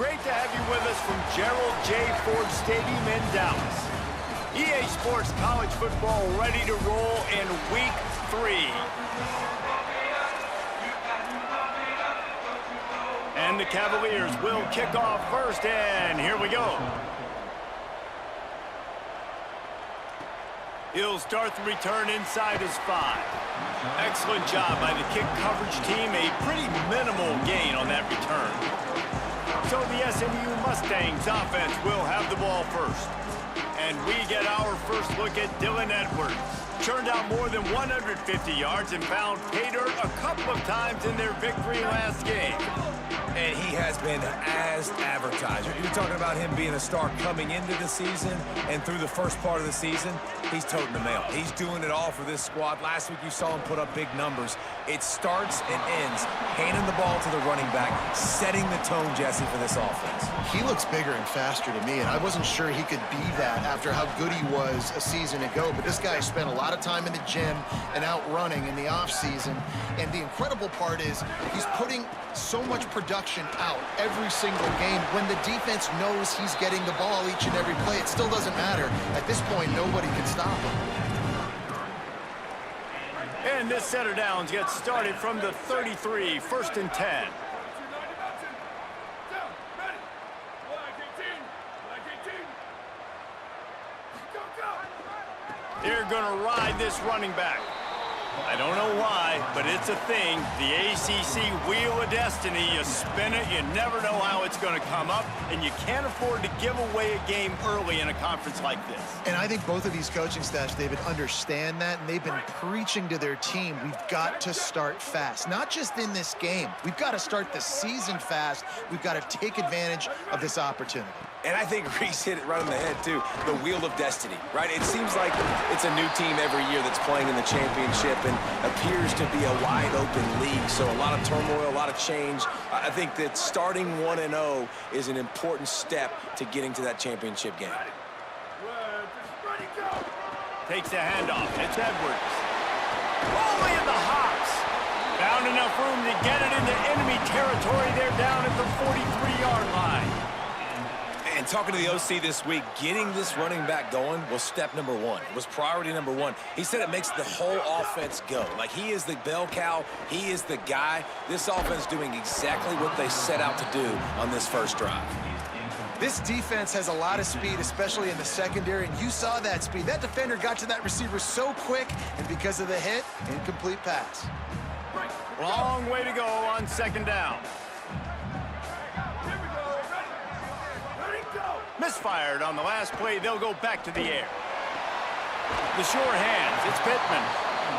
great to have you with us from Gerald J. Ford Stadium in Dallas. EA Sports College Football ready to roll in Week 3. And the Cavaliers will kick off first, and here we go. He'll start the return inside his 5. Excellent job by the kick coverage team. A pretty minimal gain on that return. So the SMU Mustangs offense will have the ball first. And we get our first look at Dylan Edwards. Churned out more than 150 yards and found pay dirt a couple of times in their victory last game. And he has been as advertised. You're talking about him being a star coming into the season and through the first part of the season. He's toting the mail. He's doing it all for this squad. Last week you saw him put up big numbers. It starts and ends handing the ball to the running back, setting the tone, Jesse, for this offense. He looks bigger and faster to me, and I wasn't sure he could be that after how good he was a season ago. But this guy spent a lot of time in the gym and out running in the offseason. And the incredible part is he's putting so much production out every single game. When the defense knows he's getting the ball each and every play, it still doesn't matter. At this point, nobody can stop him. And this set of downs gets started from the 33, 1st and 10. They're going to ride this running back. I don't know why, but it's a thing. The ACC Wheel of Destiny, you spin it, you never know how it's going to come up, and you can't afford to give away a game early in a conference like this. And I think both of these coaching staffs, David, understand that, and they've been preaching to their team, we've got to start fast. Not just in this game. We've got to start the season fast. We've got to take advantage of this opportunity. And I think Reese hit it right on the head, too. The Wheel of Destiny, right? It seems like it's a new team every year that's playing in the championship and appears to be a wide-open league. So a lot of turmoil, a lot of change. I think that starting 1-0 is an important step to getting to that championship game. Takes the handoff. It's Edwards. Only in the hops. Found enough room to get it into enemy territory. They're down at the 43-yard line. And talking to the OC this week, getting this running back going was step number 1. It was priority number 1. He said it makes the whole offense go. Like, he is the bell cow. He is the guy. This offense doing exactly what they set out to do on this first drive. This defense has a lot of speed, especially in the secondary, and you saw that speed. That defender got to that receiver so quick, and because of the hit, incomplete pass. Long way to go on 2nd down. Misfired on the last play. They'll go back to the air. The sure hands. It's Pittman.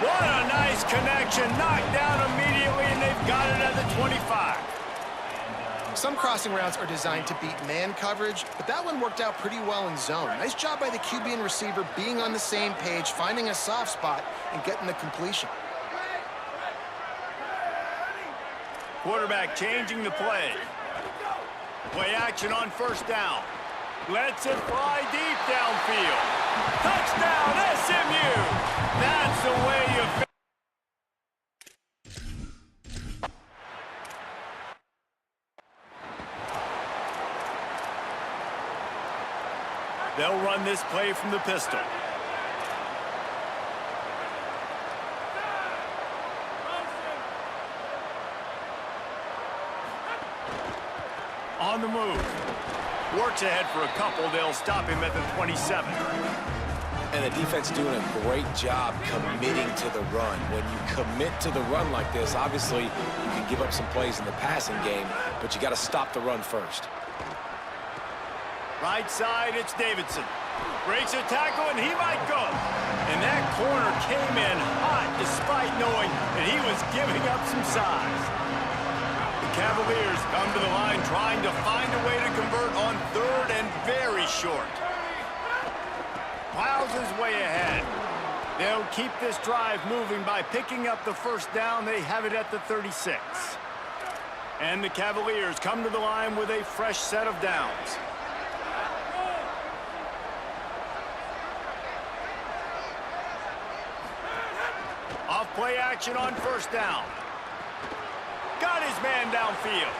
What a nice connection. Knocked down immediately, and they've got it at the 25. Some crossing routes are designed to beat man coverage, but that one worked out pretty well in zone. Nice job by the QB and receiver being on the same page, finding a soft spot, and getting the completion. Quarterback changing the play. Play action on 1st down. Lets it fly deep downfield. Touchdown, SMU! That's the way you... They'll run this play from the pistol. On the move. Works ahead for a couple. They'll stop him at the 27. And the defense doing a great job committing to the run. When you commit to the run like this, obviously you can give up some plays in the passing game, but you got to stop the run first. Right side, it's Davidson. Breaks a tackle, and he might go. And that corner came in hot despite knowing that he was giving up some size. The Cavaliers come to the line trying to find a way to convert on 3rd and very short. Plows his way ahead. They'll keep this drive moving by picking up the 1st down. They have it at the 36. And the Cavaliers come to the line with a fresh set of downs. Off play action on 1st down. Got his man downfield.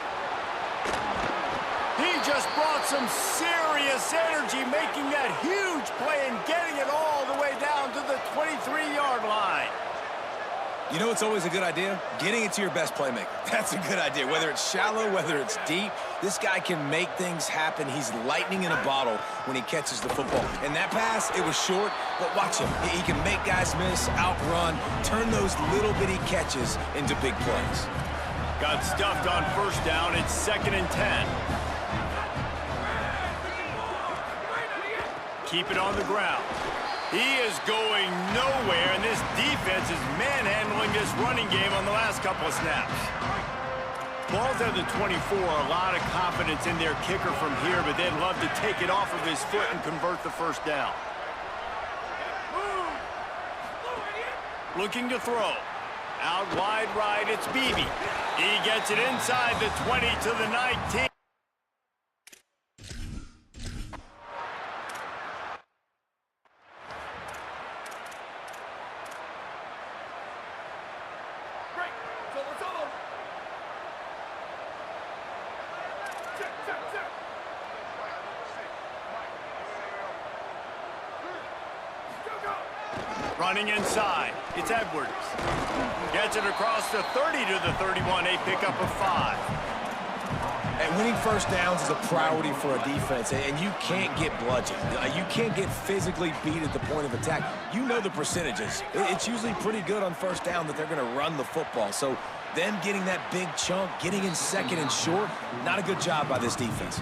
He just brought some serious energy, making that huge play and getting it all the way down to the 23-yard line. You know, it's always a good idea? Getting it to your best playmaker. That's a good idea. Whether it's shallow, whether it's deep, this guy can make things happen. He's lightning in a bottle when he catches the football. And that pass, it was short, but watch him. He can make guys miss, outrun, turn those little bitty catches into big plays. Got stuffed on first down. It's 2nd and 10. Keep it on the ground. He is going nowhere, and this defense is manhandling this running game on the last couple of snaps. Ball's at the 24, a lot of confidence in their kicker from here, but they'd love to take it off of his foot and convert the first down. Looking to throw. Out wide right, it's Beebe. He gets it inside the 20 to the 19. Running inside, it's Edwards. Gets it across the 30 to the 31, a pickup of 5. And winning first downs is a priority for a defense, and you can't get bludgeoned. You can't get physically beat at the point of attack. You know the percentages. It's usually pretty good on first down that they're going to run the football. So them getting that big chunk, getting in second and short, not a good job by this defense.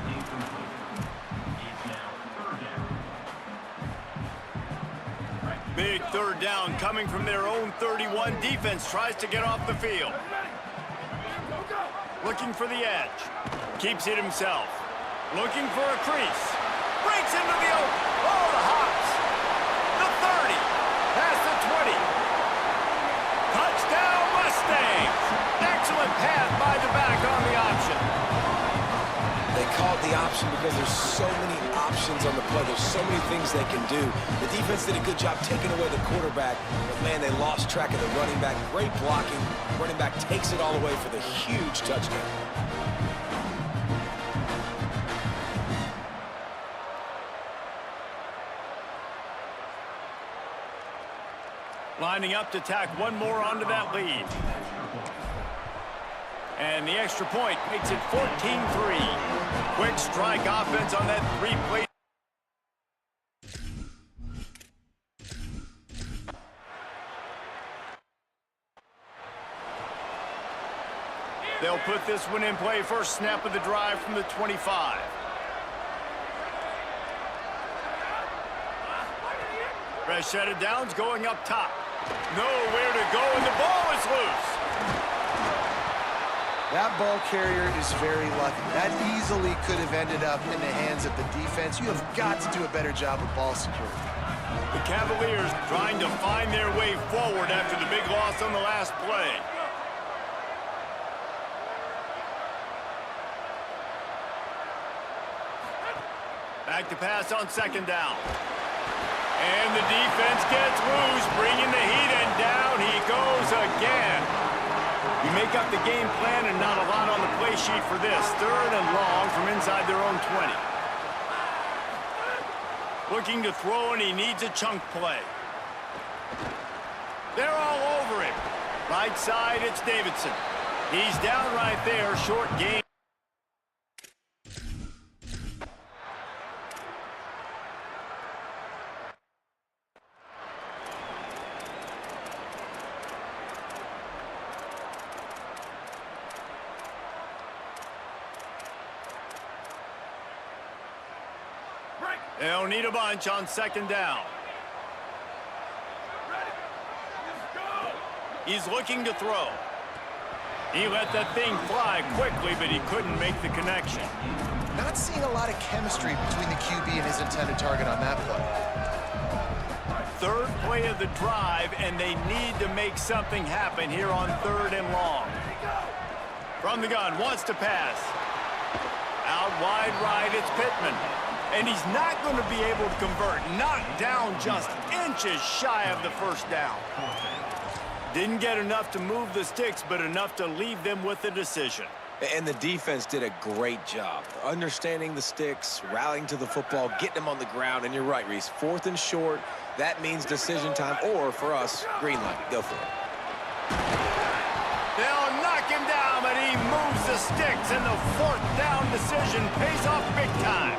Big third down coming from their own 31. Defense tries to get off the field. Looking for the edge. Keeps it himself. Looking for a crease. Breaks into the open. Oh, the hops. The 30. Past the 20. Touchdown Mustangs. Excellent pass by the back on the option. They called the option because there's so many options on the play. There's so many things they can do. The defense did a good job taking away the quarterback, but man, they lost track of the running back. Great blocking. Running back takes it all away for the huge touchdown. Lining up to tack one more onto that lead. And the extra point makes it 14-3. Quick strike offense on that 3-play. They'll put this one in play. First snap of the drive from the 25. Fresh set of downs going up top. Nowhere to go, and the ball is loose. That ball carrier is very lucky. That easily could have ended up in the hands of the defense. You have got to do a better job of ball security. The Cavaliers trying to find their way forward after the big loss on the last play. Back to pass on second down. And the defense gets loose, bringing the heat, and down he goes again. You make up the game plan and not a lot on the play sheet for this. 3rd and long from inside their own 20. Looking to throw, and he needs a chunk play. They're all over him. Right side, it's Davidson. He's down right there, short gain. They'll need a bunch on second down. He's looking to throw. He let that thing fly quickly, but he couldn't make the connection. Not seeing a lot of chemistry between the QB and his intended target on that play. 3rd play of the drive, and they need to make something happen here on 3rd and long. From the gun, wants to pass. Out wide right, it's Pittman. And he's not going to be able to convert. Knocked down just inches shy of the first down. Didn't get enough to move the sticks, but enough to leave them with the decision. And the defense did a great job understanding the sticks, rallying to the football, getting them on the ground. And you're right, Reese, 4th and short, that means decision time, or for us, green light. Go for it. They'll knock him down, but he moves the sticks, and the 4th down decision pays off big time.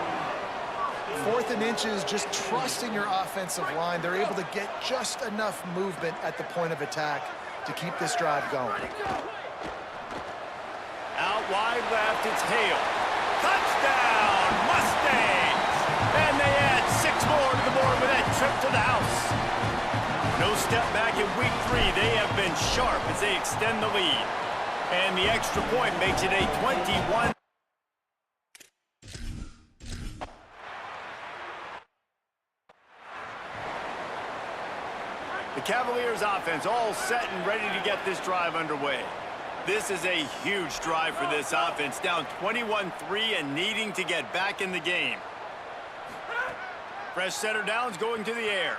4th and inches, just trusting your offensive line. They're able to get just enough movement at the point of attack to keep this drive going. Out wide left, it's Hale. Touchdown, Mustangs! And they add 6 more to the board with that trip to the house. No step back in week 3. They have been sharp as they extend the lead. And the extra point makes it a 21. The Cavaliers offense all set and ready to get this drive underway. This is a huge drive for this offense, down 21-3 and needing to get back in the game. Fresh center downs going to the air.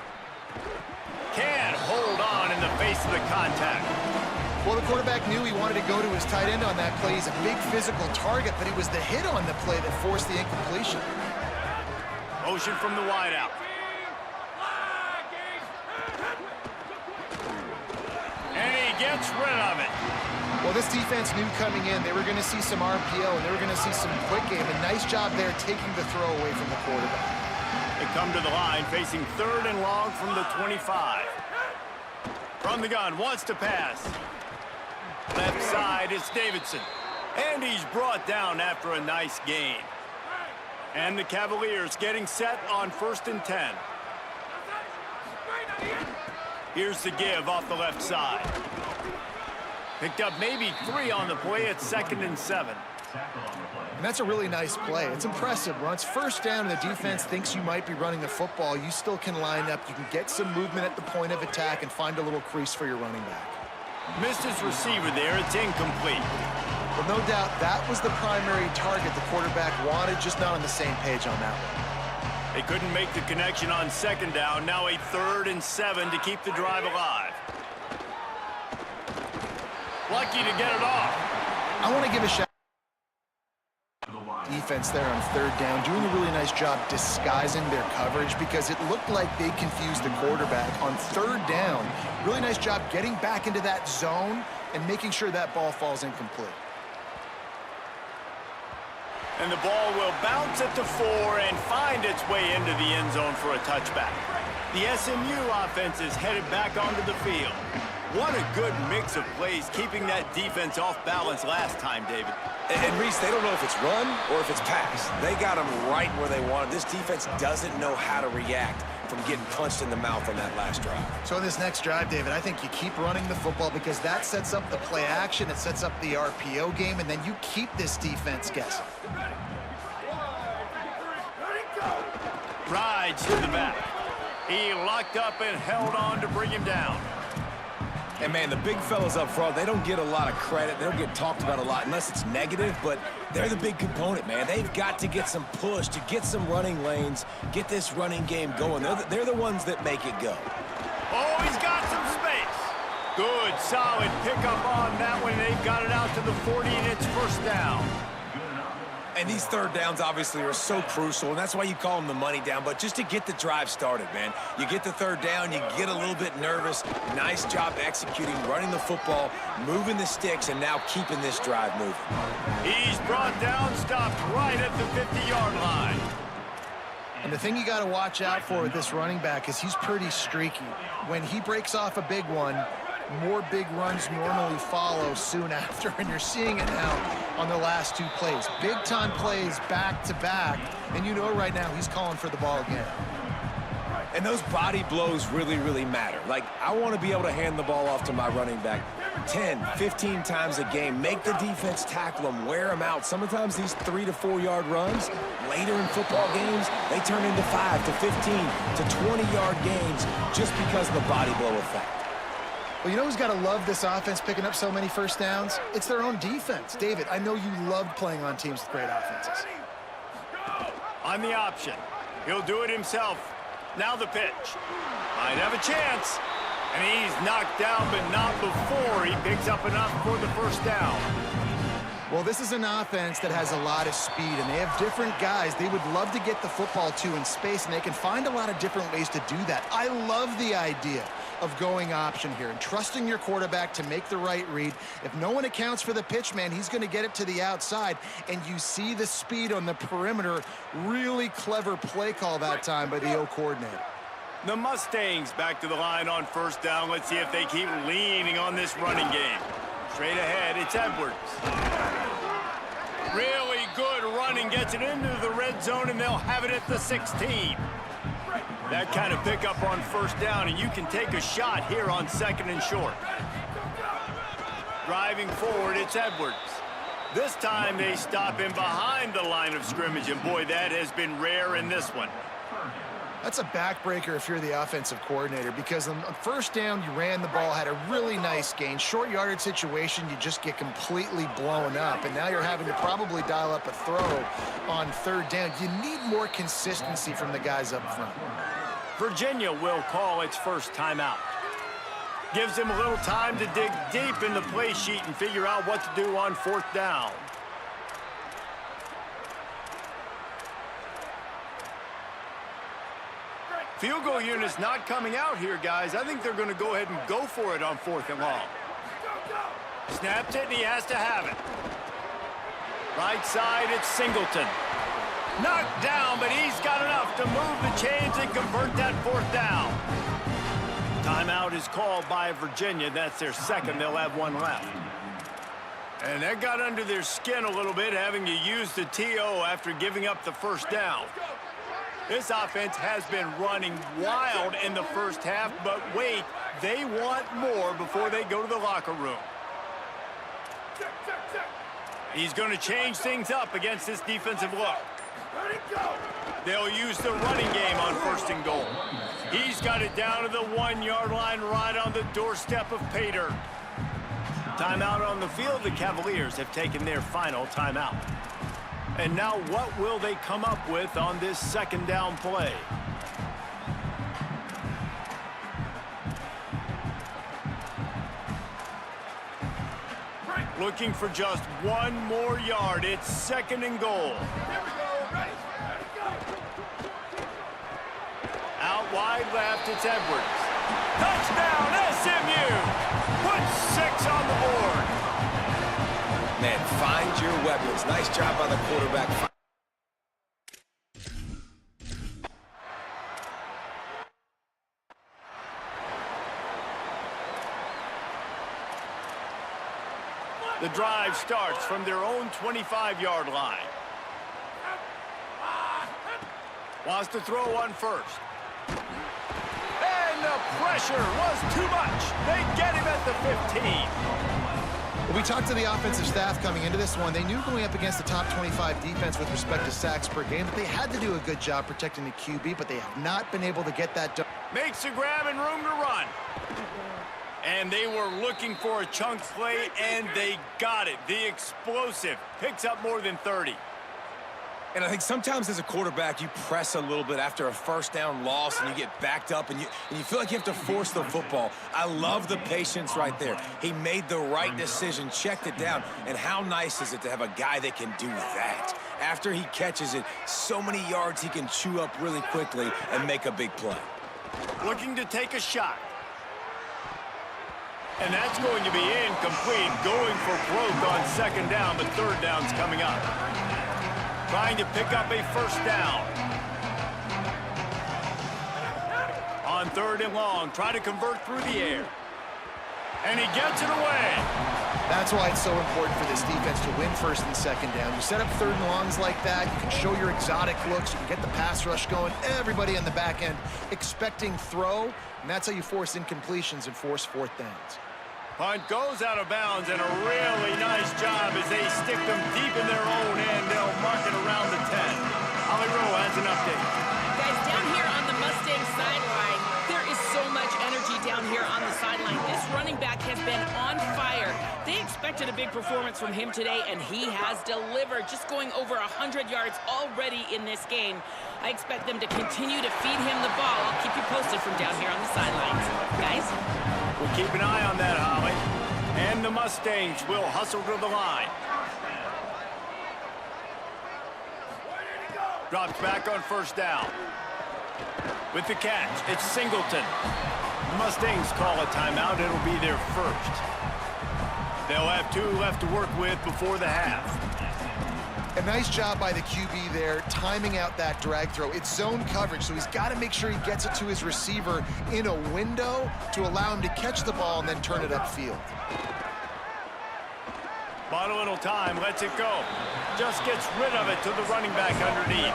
Can't hold on in the face of the contact. Well, the quarterback knew he wanted to go to his tight end on that play. He's a big physical target, but it was the hit on the play that forced the incompletion. Motion from the wideout. And he gets rid of it. Well, this defense knew coming in they were going to see some RPO and they were going to see some quick game. A nice job there taking the throw away from the quarterback. They come to the line facing 3rd and long from the 25. From the gun, wants to pass. Left side is Davidson. And he's brought down after a nice gain. And the Cavaliers getting set on 1st and 10. Here's the give off the left side. Picked up maybe 3 on the play at 2nd and 7. And that's a really nice play. It's impressive. When it's 1st down and the defense thinks you might be running the football, you still can line up. You can get some movement at the point of attack and find a little crease for your running back. Missed his receiver there. It's incomplete. Well, no doubt that was the primary target the quarterback wanted, just not on the same page on that one. They couldn't make the connection on 2nd down. Now a 3rd and 7 to keep the drive alive. Lucky to get it off. I want to give a shout out to the defense there on 3rd down, doing a really nice job disguising their coverage because it looked like they confused the quarterback on 3rd down. Really nice job getting back into that zone and making sure that ball falls incomplete. And the ball will bounce at the 4 and find its way into the end zone for a touchback. The SMU offense is headed back onto the field. What a good mix of plays, keeping that defense off balance last time, David. And Reese, they don't know if it's run or if it's pass. They got them right where they wanted. This defense doesn't know how to react from getting punched in the mouth on that last drive. So in this next drive, David, I think you keep running the football because that sets up the play action, it sets up the RPO game, and then you keep this defense guessing. Rides to the back. He locked up and held on to bring him down. And, man, the big fellas up front, they don't get a lot of credit. They don't get talked about a lot unless it's negative, but they're the big component, man. They've got to get some push, to get some running lanes, get this running game going. They're the ones that make it go. Oh, he's got some space. Good, solid pickup on that one. They've got it out to the 40, and it's 1st down. And these 3rd downs obviously are so crucial, and that's why you call them the money down. But just to get the drive started, man, you get the 3rd down, you get a little bit nervous. Nice job executing, running the football, moving the sticks, and now keeping this drive moving. He's brought down, stopped right at the 50-yard line. And the thing you got to watch out for with this running back is he's pretty streaky. When he breaks off a big one, more big runs normally follow soon after, and you're seeing it now on the last 2 plays. Big-time plays back-to-back, and you know right now he's calling for the ball again. And those body blows really, really matter. Like, I want to be able to hand the ball off to my running back 10, 15 times a game. Make the defense tackle them, wear them out. Sometimes these 3 to 4 yard runs, later in football games, they turn into 5 to 15 to 20-yard games just because of the body blow effect. Well, you know who's got to love this offense picking up so many 1st downs? It's their own defense. David, I know you loved playing on teams with great offenses. On the option. He'll do it himself. Now the pitch. Might have a chance. And he's knocked down, but not before he picks up enough for the 1st down. Well, this is an offense that has a lot of speed, and they have different guys they would love to get the football to in space, and they can find a lot of different ways to do that. I love the idea of going option here and trusting your quarterback to make the right read. If no one accounts for the pitch, man, he's going to get it to the outside, and you see the speed on the perimeter. Really clever play call that time by the O coordinator. The Mustangs back to the line on first down. Let's see if they keep leaning on this running game. Straight ahead, it's Edwards. Really good running, gets it into the red zone, and they'll have it at the 16. That kind of pickup on first down, and you can take a shot here on second and short. Driving forward, it's Edwards. This time they stop him behind the line of scrimmage, and boy, that has been rare in this one. That's a backbreaker if you're the offensive coordinator, because on first down, you ran the ball, had a really nice gain. Short yardage situation, you just get completely blown up, and now you're having to probably dial up a throw on third down. You need more consistency from the guys up front. Virginia will call its first timeout. Gives him a little time to dig deep in the play sheet and figure out what to do on fourth down. Field goal unit's not coming out here, guys. I think they're going to go ahead and go for it on fourth and long. Snaps it, and he has to have it. Right side, it's Singleton. Knocked down, but he's got enough to move the chains and convert that fourth down. Timeout is called by Virginia. That's their second. They'll have one left. And that got under their skin a little bit, having to use the TO after giving up the first down. This offense has been running wild in the first half, but wait, they want more before they go to the locker room. He's going to change things up against this defensive look. They'll use the running game on first and goal. He's got it down to the 1-yard line, right on the doorstep of pay dirt. Timeout on the field. The Cavaliers have taken their final timeout. And now what will they come up with on this second down play? Looking for just one more yard. It's second and goal. Out wide left, it's Edwards. Touchdown, SMU! Put 6 on the board. Man, find your weapons. Nice job by the quarterback. The drive starts from their own 25-yard line. Wants to throw on first. And the pressure was too much. They get him at the 15. We talked to the offensive staff coming into this one. They knew going up against the top 25 defense with respect to sacks per game that they had to do a good job protecting the QB, but they have not been able to get that done. Makes a grab and room to run. And they were looking for a chunk play, and they got it. The explosive picks up more than 30. And I think sometimes as a quarterback, you press a little bit after a first down loss, and you get backed up, and you feel like you have to force the football. I love the patience right there. He made the right decision, checked it down, and how nice is it to have a guy that can do that? After he catches it, so many yards he can chew up really quickly and make a big play. Looking to take a shot. And that's going to be incomplete, going for broke on second down, but third down's coming up. Trying to pick up a first down. On third and long, try to convert through the air. And he gets it away. That's why it's so important for this defense to win first and second down. You set up third and longs like that, you can show your exotic looks, you can get the pass rush going, everybody on the back end expecting throw, and that's how you force incompletions and force fourth downs. Punt goes out of bounds, and a really nice job as they stick them deep in their own end. They'll mark it around the 10. Ollie Rowe has an update. Guys, down here on the Mustang sideline, there is so much energy down here on the sideline. This running back has been on fire. They expected a big performance from him today, and he has delivered, just going over 100 yards already in this game. I expect them to continue to feed him the ball. I'll keep you posted from down here on the sidelines. Guys? We'll keep an eye on that, Holly. And the Mustangs will hustle to the line. Drops back on first down. With the catch, it's Singleton. The Mustangs call a timeout. It'll be their first. They'll have 2 left to work with before the half. A nice job by the QB there, timing out that drag throw. It's zone coverage, so he's got to make sure he gets it to his receiver in a window to allow him to catch the ball and then turn it upfield. Bought a little time, lets it go. Just gets rid of it to the running back underneath.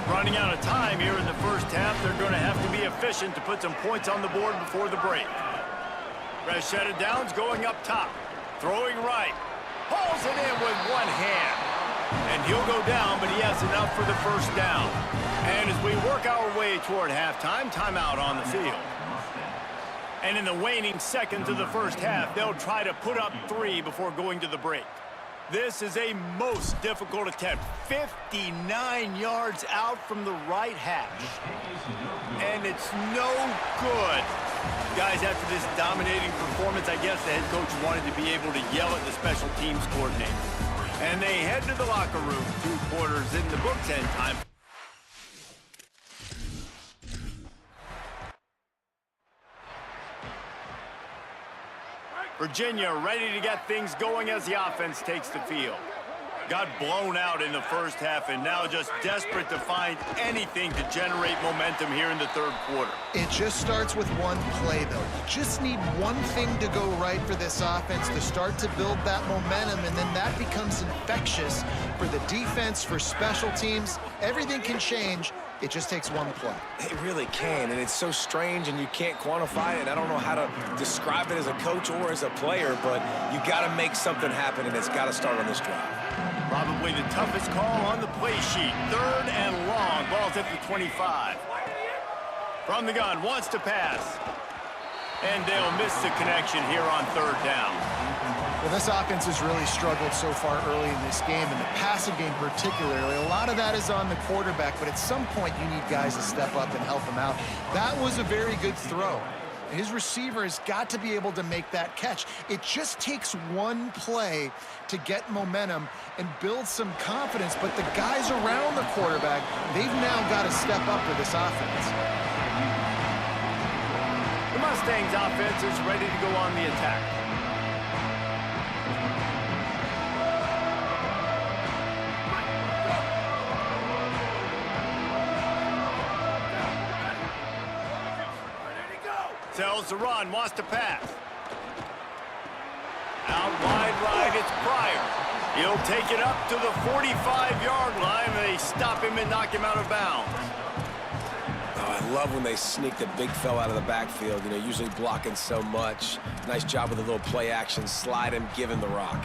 Running out of time here in the first half. They're going to have to be efficient to put some points on the board before the break. Rashad Downs going up top. Throwing right. Hauls it in with one hand. And he'll go down, but he has enough for the first down. And as we work our way toward halftime, timeout on the field. And in the waning seconds of the first half, they'll try to put up 3 before going to the break. This is a most difficult attempt. 59 yards out from the right hash. And it's no good. Guys, after this dominating performance, I guess the head coach wanted to be able to yell at the special teams coordinator. And they head to the locker room. 2 quarters in the books, and time. Virginia ready to get things going as the offense takes the field. Got blown out in the first half and now just desperate to find anything to generate momentum here in the third quarter. It just starts with one play, though. You just need one thing to go right for this offense to start to build that momentum, and then that becomes infectious for the defense, for special teams. Everything can change. It just takes one play. It really can, and it's so strange, and you can't quantify it. I don't know how to describe it as a coach or as a player, but you got to make something happen, and it's got to start on this drive. Probably the toughest call on the play sheet. 3rd and long. Ball's at the 25. From the gun, wants to pass. And they'll miss the connection here on 3rd down. Well, this offense has really struggled so far early in this game, and the passing game particularly. A lot of that is on the quarterback, but at some point you need guys to step up and help him out. That was a very good throw. His receiver has got to be able to make that catch. It just takes one play to get momentum and build some confidence, but the guys around the quarterback, they've now got to step up for this offense. The Mustangs offense is ready to go on the attack. Sells the run, wants to pass. Out wide right, it's Pryor. He'll take it up to the 45-yard line. They stop him and knock him out of bounds. Oh, I love when they sneak the big fella out of the backfield, usually blocking so much. Nice job with a little play action, slide him, give him the rock.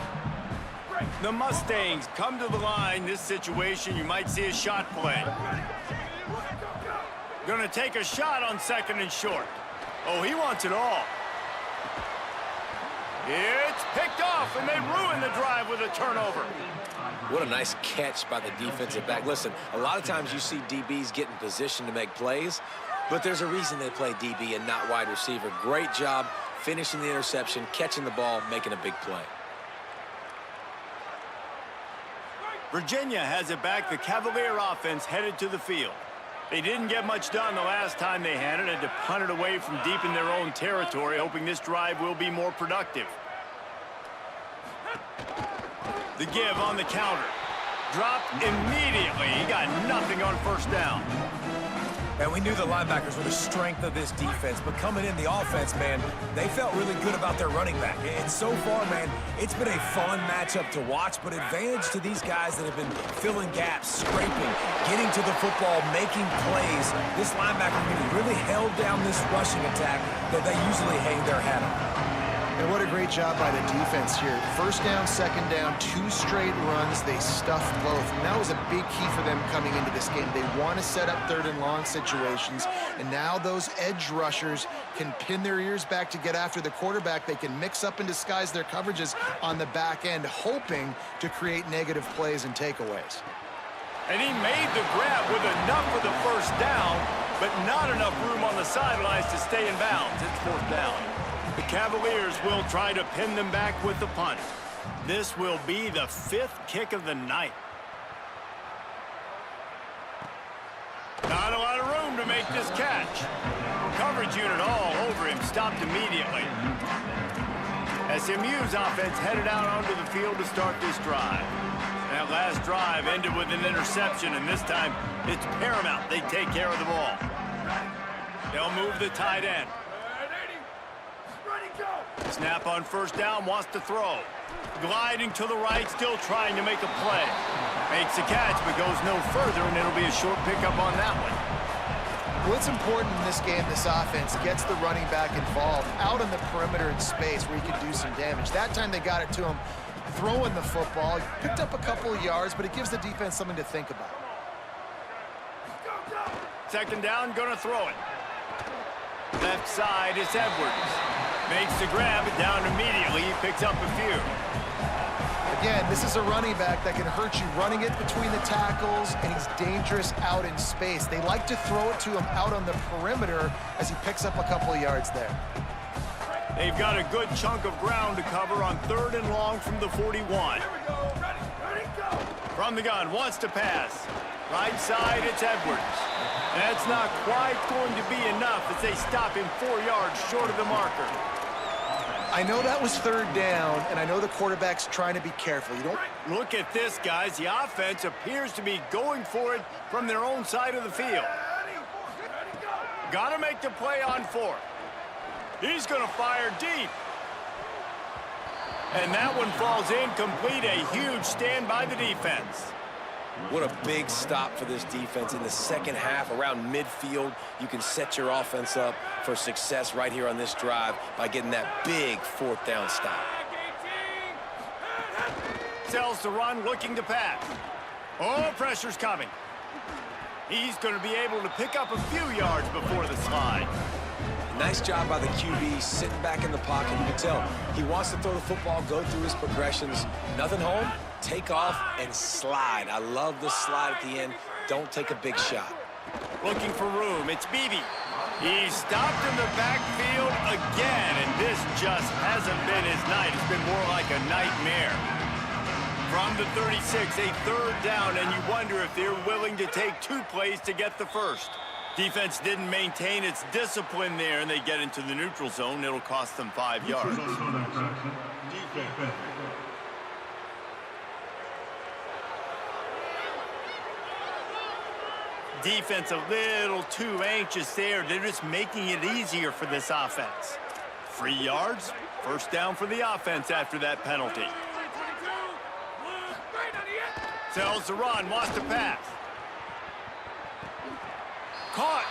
The Mustangs come to the line. This situation, you might see a shot play. Going to take a shot on 2nd and short. Oh, he wants it all. It's picked off, and they ruin the drive with a turnover. What a nice catch by the defensive back. Listen, a lot of times you see DBs get in position to make plays, but there's a reason they play DB and not wide receiver. Great job finishing the interception, catching the ball, making a big play. Virginia has it back. The Cavalier offense headed to the field. They didn't get much done the last time they had it. Had to punt it away from deep in their own territory, hoping this drive will be more productive. The give on the counter. Dropped immediately. He got nothing on first down. And we knew the linebackers were the strength of this defense, but coming in the offense, man, they felt really good about their running back. And so far, man, it's been a fun matchup to watch, but advantage to these guys that have been filling gaps, scraping, getting to the football, making plays. This linebacker really held down this rushing attack that they usually hang their hat on. And what a great job by the defense here. 1st down, 2nd down, 2 straight runs. They stuffed both. And that was a big key for them coming into this game. They want to set up 3rd and long situations. And now those edge rushers can pin their ears back to get after the quarterback. They can mix up and disguise their coverages on the back end, hoping to create negative plays and takeaways. And he made the grab with enough for the first down, but not enough room on the sidelines to stay in bounds. It's 4th down. The Cavaliers will try to pin them back with the punt. This will be the 5th kick of the night. make this catch. Coverage unit all over him, stopped immediately. SMU's offense headed out onto the field to start this drive. That last drive ended with an interception, and this time it's paramount they take care of the ball. They'll move the tight end. Snap on first down, wants to throw. Gliding to the right, still trying to make a play. Makes the catch, but goes no further, and it'll be a short pickup on that one. What's important in this game, this offense gets the running back involved out on the perimeter in space where he can do some damage. That time they got it to him throwing the football. Picked up a couple of yards, but it gives the defense something to think about. Second down, gonna throw it. Left side, it's Edwards. Makes the grab, it down immediately. He picks up a few. Again, this is a running back that can hurt you running it between the tackles, and he's dangerous out in space. They like to throw it to him out on the perimeter as he picks up a couple of yards there. They've got a good chunk of ground to cover on 3rd and long from the 41. From the gun, wants to pass. Right side, it's Edwards. That's not quite going to be enough as they stop him 4 yards short of the marker. I know that was 3rd down, and I know the quarterback's trying to be careful. You don't look at this, guys. The offense appears to be going for it from their own side of the field. Got to make the play on 4th. He's going to fire deep. And that one falls incomplete. A huge stand by the defense. What a big stop for this defense in the second half. Around midfield, you can set your offense up for success right here on this drive by getting that big 4th down stop. Sells the run, looking to pass. Oh, pressure's coming. He's going to be able to pick up a few yards before the slide. Nice job by the QB, sitting back in the pocket. You can tell he wants to throw the football, go through his progressions. Nothing home, take off, and slide. I love the slide at the end. Don't take a big shot. Looking for room, it's Beebe. He's stopped in the backfield again, and this just hasn't been his night. It's been more like a nightmare. From the 36, a 3rd down, and you wonder if they're willing to take 2 plays to get the first. Defense didn't maintain its discipline there, and they get into the neutral zone. It'll cost them 5 yards. Defense a little too anxious there. They're just making it easier for this offense. 3 yards, first down for the offense after that penalty. Sells the run, wants to pass. Caught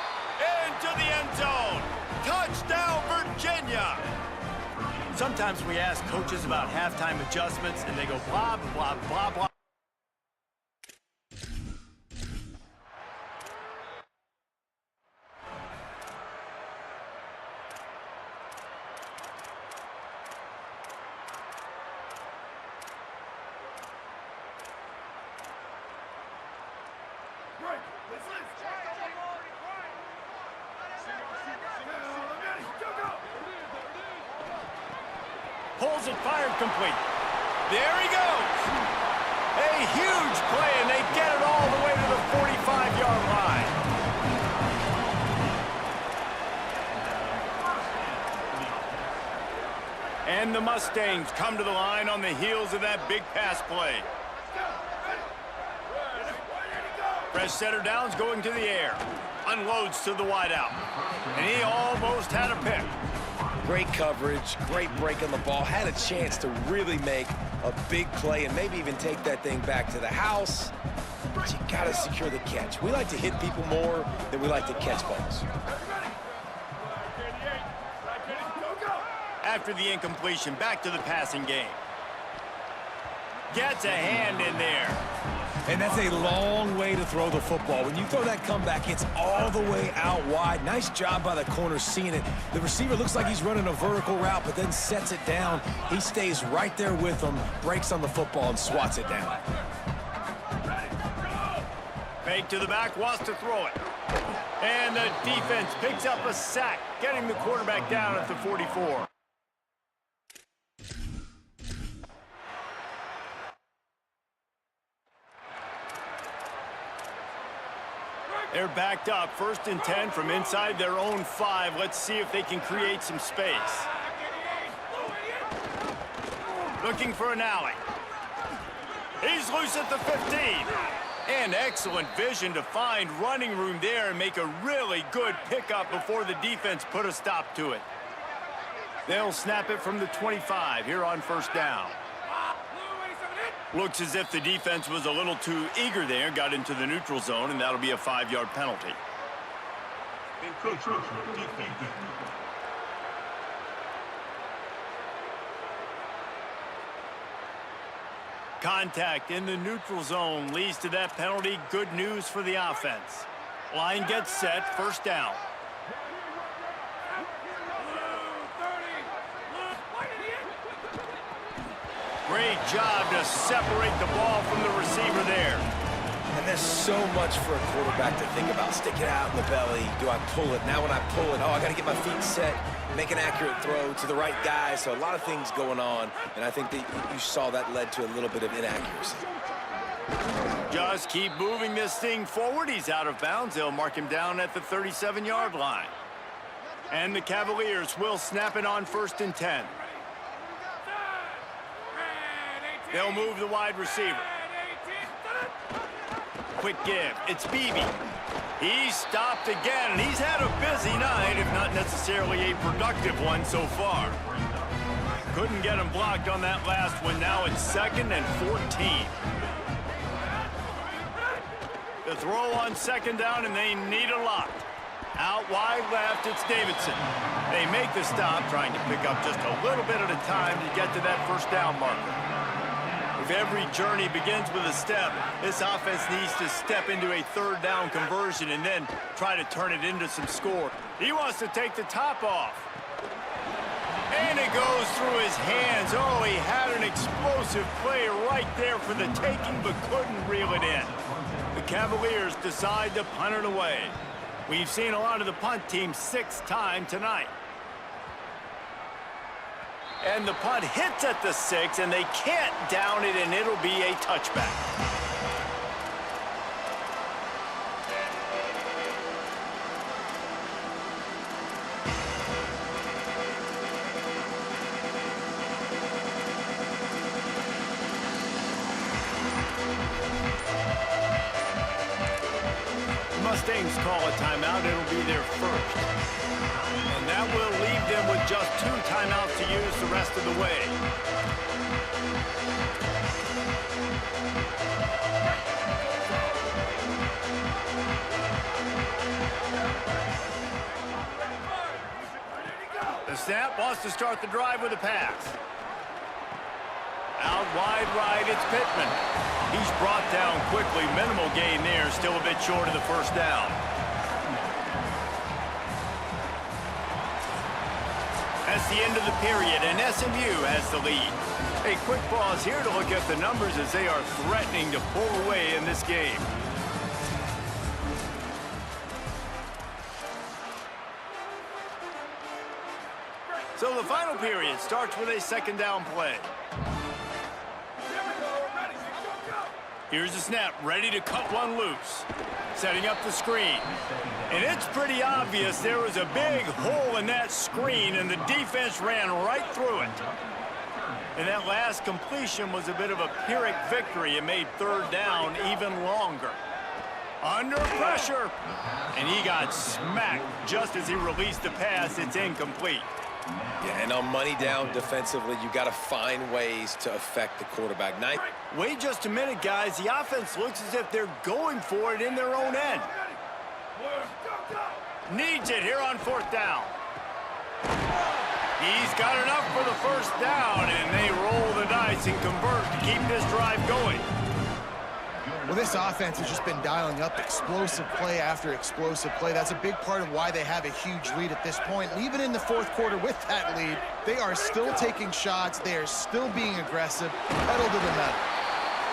into the end zone. Touchdown, Virginia. Sometimes we ask coaches about halftime adjustments, and they go blah, blah, blah, blah. Pulls it, fired complete. There he goes. A huge play, and they get it all the way to the 45-yard line. And the Mustangs come to the line on the heels of that big pass play. Fresh setter downs going to the air. Unloads to the wideout. And he almost had a pick. Great coverage, great break on the ball. Had a chance to really make a big play and maybe even take that thing back to the house. But you got to secure the catch. We like to hit people more than we like to catch balls. After the incompletion, back to the passing game. Gets a hand in there. And that's a long way to throw the football. When you throw that comeback, it's all the way out wide. Nice job by the corner seeing it. The receiver looks like he's running a vertical route, but then sets it down. He stays right there with him, breaks on the football, and swats it down. Fake to the back, wants to throw it. And the defense picks up a sack, getting the quarterback down at the 44. They're backed up, 1st and 10 from inside their own 5. Let's see if they can create some space. Looking for an alley. He's loose at the 15. And excellent vision to find running room there and make a really good pickup before the defense put a stop to it. They'll snap it from the 25 here on 1st down. Looks as if the defense was a little too eager there, got into the neutral zone, and that'll be a 5-yard penalty. Contact in the neutral zone leads to that penalty. Good news for the offense. Line gets set, 1st down. Great job to separate the ball from the receiver there. And there's so much for a quarterback to think about. Stick it out in the belly. Do I pull it? Now when I pull it, I got to get my feet set, make an accurate throw to the right guy. So a lot of things going on, and I think that you saw that led to a little bit of inaccuracy. Just keep moving this thing forward. He's out of bounds. They'll mark him down at the 37-yard line. And the Cavaliers will snap it on 1st and 10. They'll move the wide receiver. Quick give. It's Beebe. He's stopped again, and he's had a busy night, if not necessarily a productive one so far. Couldn't get him blocked on that last one. Now it's 2nd and 14. The throw on 2nd down, and they need a lot. Out wide left, it's Davidson. They make the stop, trying to pick up just a little bit at a time to get to that 1st down marker. If every journey begins with a step, this offense needs to step into a 3rd down conversion and then try to turn it into some score. He wants to take the top off. And it goes through his hands. Oh, he had an explosive play right there for the taking, but couldn't reel it in. The Cavaliers decide to punt it away. We've seen a lot of the punt team 6 times tonight. And the punt hits at the 6, and they can't down it, and it'll be a touchback. The Mustangs call a timeout. It'll be their 1st. And that will leave them with just 2 timeouts to use the rest of the way. The snap wants to start the drive with a pass. Out wide right, it's Pittman. He's brought down quickly. Minimal gain there, still a bit short of the 1st down. That's the end of the period, and SMU has the lead. A quick pause here to look at the numbers as they are threatening to pull away in this game. So the final period starts with a 2nd down play. Here's the snap, ready to cut one loose. Setting up the screen. And it's pretty obvious there was a big hole in that screen, and the defense ran right through it. And that last completion was a bit of a Pyrrhic victory. It made 3rd down even longer. Under pressure. And he got smacked just as he released the pass. It's incomplete. Yeah, and on money down defensively, you got to find ways to affect the quarterback. Wait just a minute, guys. The offense looks as if they're going for it in their own end. Needs it here on 4th down. He's got enough for the 1st down, and they roll the dice and convert to keep this drive going. Well, this offense has just been dialing up explosive play after explosive play. That's a big part of why they have a huge lead at this point. And even in the 4th quarter with that lead, they are still taking shots. They are still being aggressive, pedal to the metal.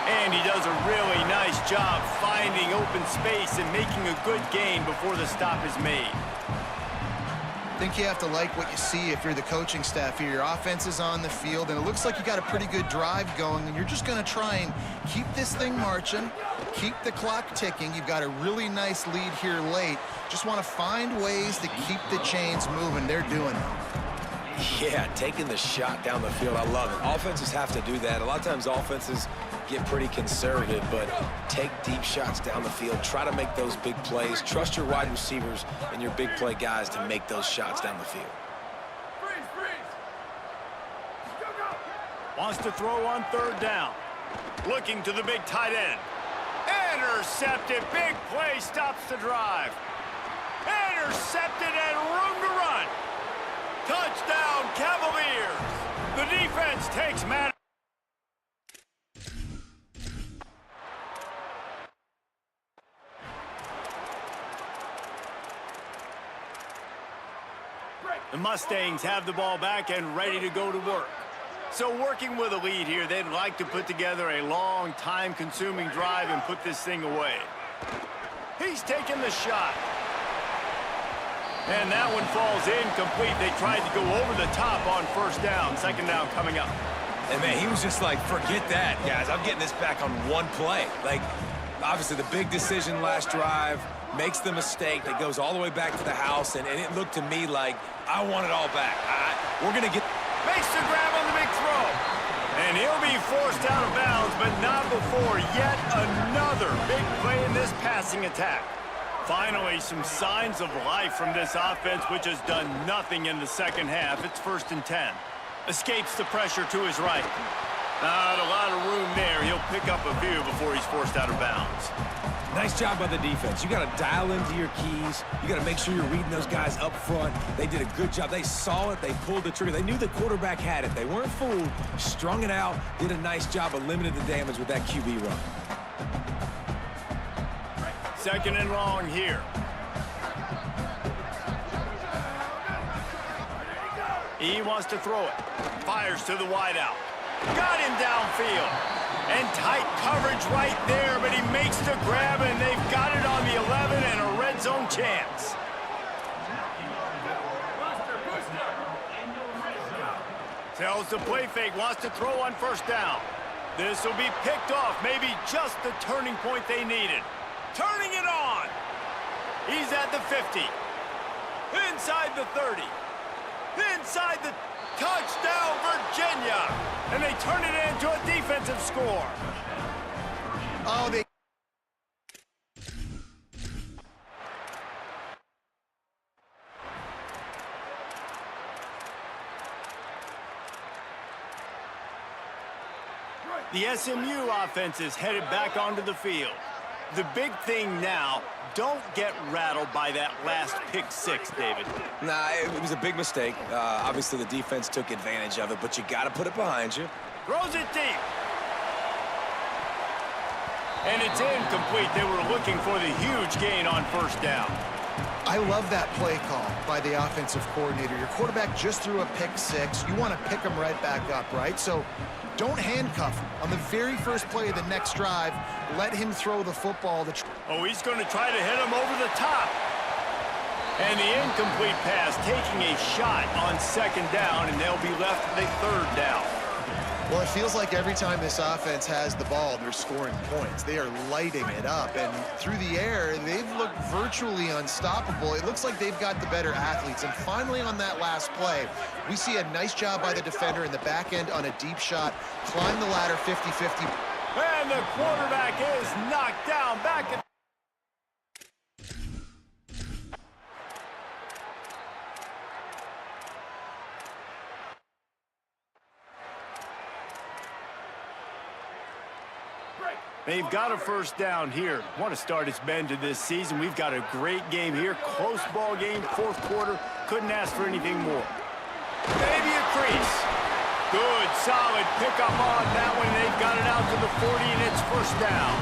And he does a really nice job finding open space and making a good gain before the stop is made. I think you have to like what you see if you're the coaching staff here. Your offense is on the field, and it looks like you got a pretty good drive going, and you're just going to try and keep this thing marching, keep the clock ticking. You've got a really nice lead here late. Just want to find ways to keep the chains moving. They're doing it. Yeah, taking the shot down the field, I love it. Offenses have to do that. A lot of times offenses get pretty conservative, but take deep shots down the field. Try to make those big plays. Trust your wide receivers and your big play guys to make those shots down the field. Wants to throw on 3rd down. Looking to the big tight end. Intercepted. Big play stops the drive. Intercepted and room to run. Touchdown, Cavaliers. The defense takes matters. The Mustangs have the ball back and ready to go to work. So working with a lead here, they'd like to put together a long, time-consuming drive and put this thing away. He's taking the shot. And that one falls incomplete. They tried to go over the top on 1st down. 2nd down coming up. And, man, he was just like, forget that, guys. I'm getting this back on one play. Like, obviously, the big decision last drive, makes the mistake that goes all the way back to the house, and it looked to me like I want it all back. We're going to get... Makes the grab on the big throw. And he'll be forced out of bounds, but not before yet another big play in this passing attack. Finally, some signs of life from this offense, which has done nothing in the 2nd half. It's 1st and 10. Escapes the pressure to his right. Not a lot of room there. He'll pick up a few before he's forced out of bounds. Nice job by the defense. You got to dial into your keys. You got to make sure you're reading those guys up front. They did a good job. They saw it. They pulled the trigger. They knew the quarterback had it. They weren't fooled. Strung it out. Did a nice job of limiting the damage with that QB run. 2nd and long here. He wants to throw it. Fires to the wideout. Got him downfield. And tight coverage right there, but he makes the grab, and they've got it on the 11 and a red zone chance. Tells the play fake, wants to throw on 1st down. This will be picked off, maybe just the turning point they needed. Turning it on. He's at the 50. Inside the 30. Inside the touchdown, Virginia. And they turn it into a defensive score. Oh, they... The SMU offense is headed back onto the field. The big thing now, don't get rattled by that last pick 6, David. Nah, it was a big mistake. Obviously, the defense took advantage of it, but you got to put it behind you. Throws it deep. And it's incomplete. They were looking for the huge gain on 1st down. I love that play call by the offensive coordinator. Your quarterback just threw a pick 6. You want to pick him right back up, right? So don't handcuff him. On the very first play of the next drive, let him throw the football. Oh, he's going to try to hit him over the top. And the incomplete pass taking a shot on 2nd down, and they'll be left with a 3rd down. Well, it feels like every time this offense has the ball, they're scoring points. They are lighting it up, and through the air, they've looked virtually unstoppable. It looks like they've got the better athletes, and finally on that last play, we see a nice job by the defender in the back end on a deep shot, climb the ladder 50-50. And the quarterback is knocked down back at... They've got a 1st down here. Want to start its bend to this season. We've got a great game here. Close ball game, 4th quarter. Couldn't ask for anything more. Maybe a crease. Good, solid pickup on that one. They've got it out to the 40, and it's 1st down.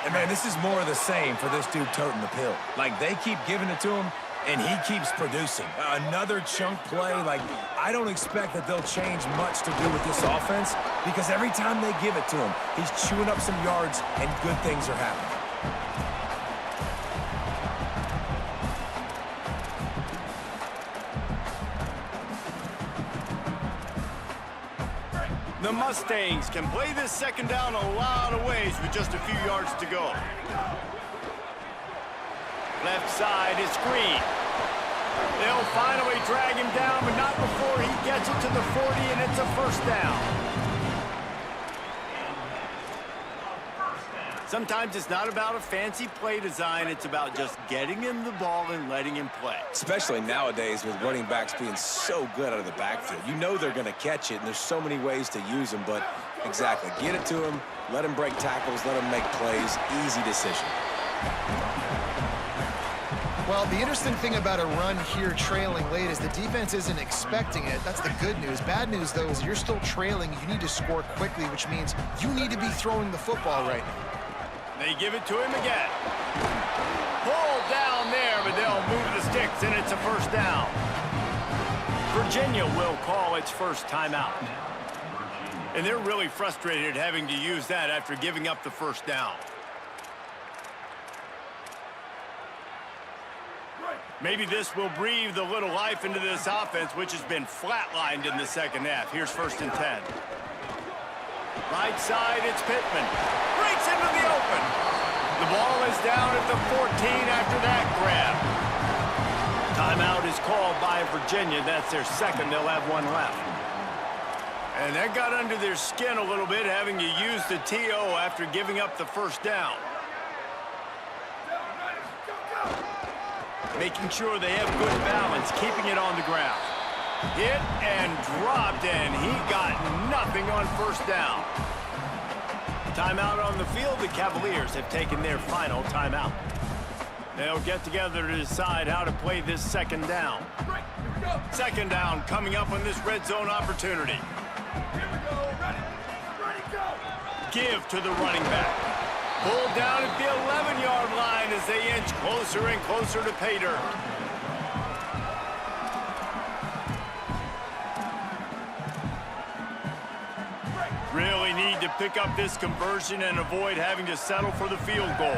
And, man, this is more of the same for this dude toting the pill. Like, they keep giving it to him, and he keeps producing. Another chunk play. Like, I don't expect that they'll change much to do with this offense because every time they give it to him, he's chewing up some yards and good things are happening. The Mustangs can play this second down a lot of ways with just a few yards to go. Left side is Green. They'll finally drag him down, but not before he gets it to the 40, and it's a first down. Sometimes it's not about a fancy play design. It's about just getting him the ball and letting him play. Especially nowadays with running backs being so good out of the backfield. You know they're going to catch it, and there's so many ways to use them. But exactly, get it to him, let him break tackles, let him make plays. Easy decision. Well, the interesting thing about a run here trailing late is the defense isn't expecting it. That's the good news. Bad news, though, is you're still trailing. You need to score quickly, which means you need to be throwing the football right now. They give it to him again. Pulled down there, but they'll move the sticks, and it's a first down. Virginia will call its first timeout. And they're really frustrated having to use that after giving up the first down. Maybe this will breathe a little life into this offense, which has been flatlined in the second half. Here's 1st and 10. Right side, it's Pittman. Breaks into the open. The ball is down at the 14 after that grab. Timeout is called by Virginia. That's their second. They'll have one left. And that got under their skin a little bit, having to use the TO after giving up the first down. Making sure they have good balance, keeping it on the ground. Hit and dropped, and he got nothing on first down. Timeout on the field. The Cavaliers have taken their final timeout. They'll get together to decide how to play this second down. Second down coming up on this red zone opportunity. Give to the running back. Pulled down at the 11-yard line as they inch closer and closer to pay dirt. Really need to pick up this conversion and avoid having to settle for the field goal.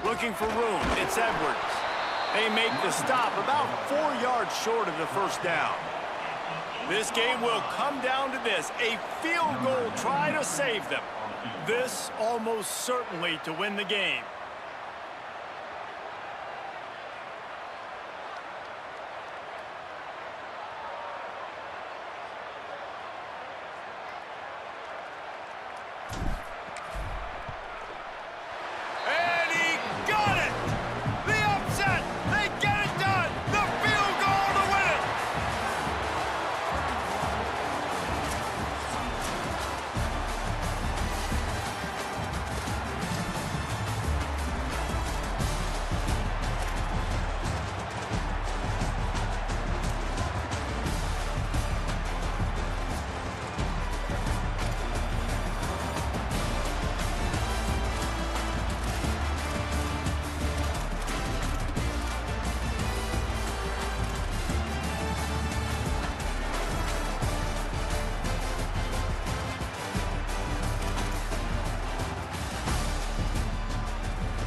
Looking for room, it's Edwards. They make the stop about 4 yards short of the first down. This game will come down to this, a field goal try to save them. This almost certainly to win the game.